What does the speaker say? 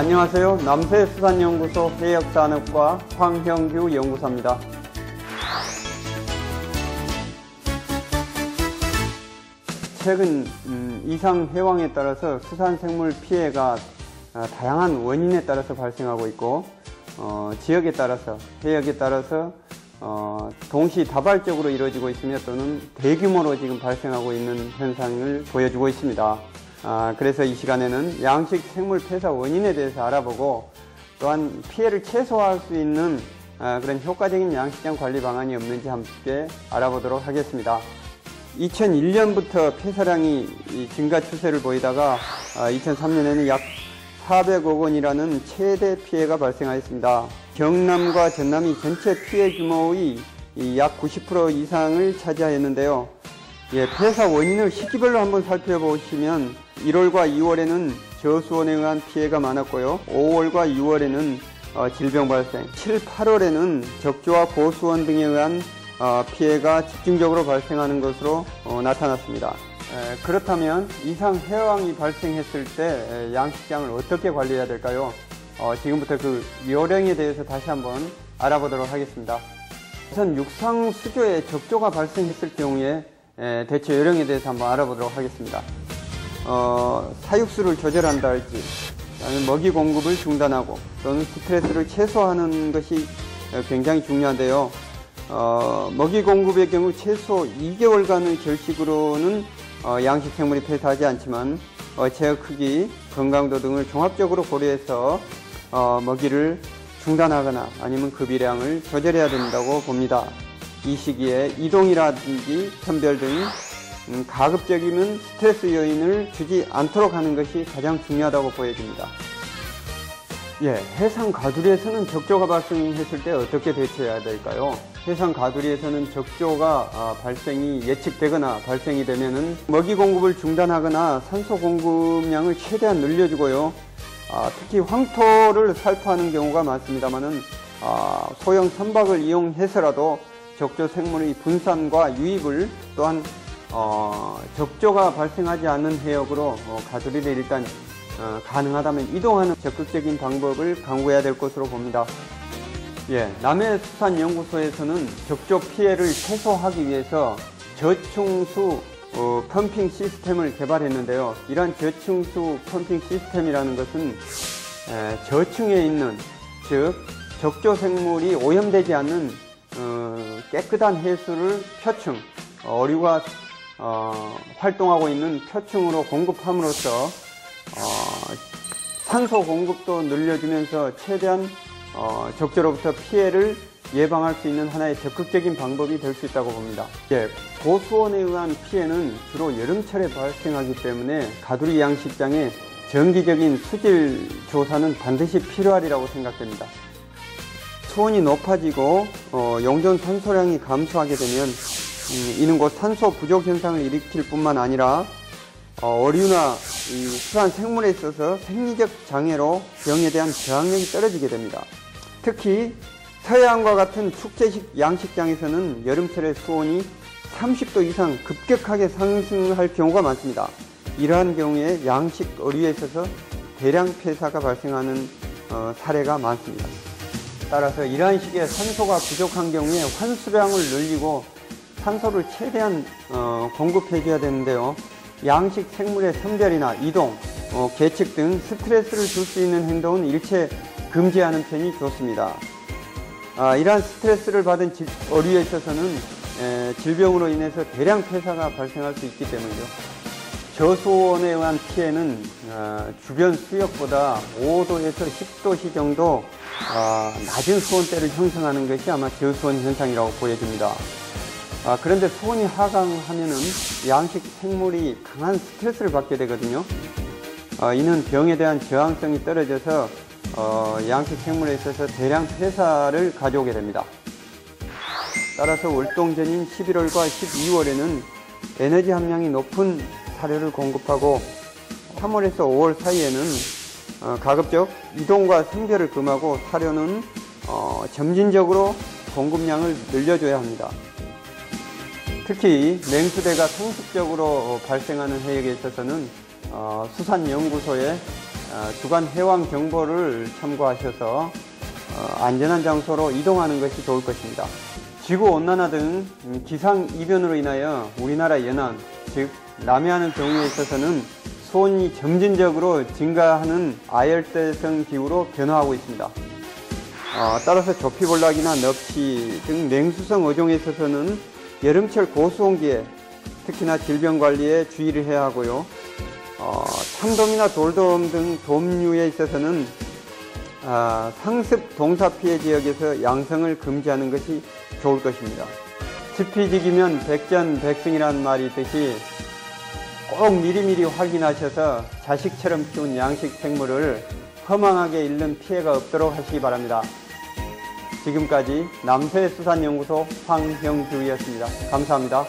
안녕하세요. 남세수산연구소 해역산업과 황형규 연구사입니다. 최근 이상 해왕에 따라서 수산생물 피해가 다양한 원인에 따라서 발생하고 있고 지역에 따라서, 해역에 따라서 동시다발적으로 이루어지고 있으며 또는 대규모로 지금 발생하고 있는 현상을 보여주고 있습니다. 그래서 이 시간에는 양식 생물 폐사 원인에 대해서 알아보고 또한 피해를 최소화할 수 있는 그런 효과적인 양식장 관리 방안이 없는지 함께 알아보도록 하겠습니다. 2001년부터 폐사량이 증가 추세를 보이다가 2003년에는 약 400억 원이라는 최대 피해가 발생하였습니다. 경남과 전남이 전체 피해 규모의 약 90% 이상을 차지하였는데요. 폐사 원인을 시기별로 한번 살펴보시면 1월과 2월에는 저수온에 의한 피해가 많았고요. 5월과 6월에는 질병 발생, 7, 8월에는 적조와 고수온 등에 의한 피해가 집중적으로 발생하는 것으로 나타났습니다. 그렇다면 이상 해왕이 발생했을 때 양식장을 어떻게 관리해야 될까요? 지금부터 그 요령에 대해서 다시 한번 알아보도록 하겠습니다. 우선 육상 수조에 적조가 발생했을 경우에 대처 요령에 대해서 한번 알아보도록 하겠습니다. 사육수를 조절한다 할지, 먹이 공급을 중단하고 또는 스트레스를 최소화하는 것이 굉장히 중요한데요. 먹이 공급의 경우 최소 2개월간의 결식으로는 양식 생물이 폐사하지 않지만 체형 크기, 건강도 등을 종합적으로 고려해서 먹이를 중단하거나 아니면 급이량을 조절해야 된다고 봅니다. 이 시기에 이동이라든지 선별 등 가급적이면 스트레스 요인을 주지 않도록 하는 것이 가장 중요하다고 보여집니다. 해상 가두리에서는 적조가 발생했을 때 어떻게 대처해야 될까요? 해상 가두리에서는 적조가 발생이 예측되거나 발생이 되면은 먹이 공급을 중단하거나 산소 공급량을 최대한 늘려주고요. 특히 황토를 살포하는 경우가 많습니다만은 소형 선박을 이용해서라도 적조 생물의 분산과 유입을 또한 적조가 발생하지 않는 해역으로 가두리를 일단 가능하다면 이동하는 적극적인 방법을 강구해야 될 것으로 봅니다. 남해수산연구소에서는 적조 피해를 최소화하기 위해서 저충수 펌핑 시스템을 개발했는데요. 이러한 저충수 펌핑 시스템이라는 것은 저층에 있는, 즉 적조 생물이 오염되지 않는 깨끗한 해수를 표층, 어류가 활동하고 있는 표층으로 공급함으로써 산소 공급도 늘려주면서 최대한 적조로부터 피해를 예방할 수 있는 하나의 적극적인 방법이 될 수 있다고 봅니다. 고수온에 의한 피해는 주로 여름철에 발생하기 때문에 가두리 양식장의 정기적인 수질 조사는 반드시 필요하리라고 생각됩니다. 수온이 높아지고 용존 산소량이 감소하게 되면 이는 곧 산소 부족 현상을 일으킬 뿐만 아니라 어류나 수산 생물에 있어서 생리적 장애로 병에 대한 저항력이 떨어지게 됩니다. 특히 서해안과 같은 축제식 양식장에서는 여름철에 수온이 30도 이상 급격하게 상승할 경우가 많습니다. 이러한 경우에 양식 어류에 있어서 대량 폐사가 발생하는 사례가 많습니다. 따라서 이러한 시기에 산소가 부족한 경우에 환수량을 늘리고 산소를 최대한 공급해 줘야 되는데요. 양식 생물의 선별이나 이동, 개측 등 스트레스를 줄 수 있는 행동은 일체 금지하는 편이 좋습니다. 이러한 스트레스를 받은 어류에 있어서는 질병으로 인해서 대량 폐사가 발생할 수 있기 때문이죠. 저수온에 의한 피해는 주변 수역보다 5도에서 10도씨 정도 낮은 수온대를 형성하는 것이 아마 저수온 현상이라고 보여집니다. 그런데 수온이 하강하면은 양식 생물이 강한 스트레스를 받게 되거든요. 이는 병에 대한 저항성이 떨어져서 양식 생물에 있어서 대량 폐사를 가져오게 됩니다. 따라서 월동전인 11월과 12월에는 에너지 함량이 높은 사료를 공급하고 3월에서 5월 사이에는 가급적 이동과 선별을 금하고 사료는 점진적으로 공급량을 늘려줘야 합니다. 특히 냉수대가 상습적으로 발생하는 해역에 있어서는 수산연구소에 주간 해왕 경보를 참고하셔서 안전한 장소로 이동하는 것이 좋을 것입니다. 지구온난화 등 기상 이변으로 인하여 우리나라 연안, 즉 남해안의 경우에 있어서는 수온이 점진적으로 증가하는 아열대성 기후로 변화하고 있습니다. 따라서 조피볼락이나 넙치 등 냉수성 어종에 있어서는 여름철 고수온기에 특히나 질병관리에 주의를 해야 하고요. 참돔이나 돌돔 등 돔류에 있어서는 상습 동사 피해 지역에서 양성을 금지하는 것이 좋을 것입니다. 지피지기면 백전백승이라는 말이 있듯이 꼭 미리미리 확인하셔서 자식처럼 키운 양식 생물을 허망하게 잃는 피해가 없도록 하시기 바랍니다. 지금까지 남서해수산연구소 황형주였습니다. 감사합니다.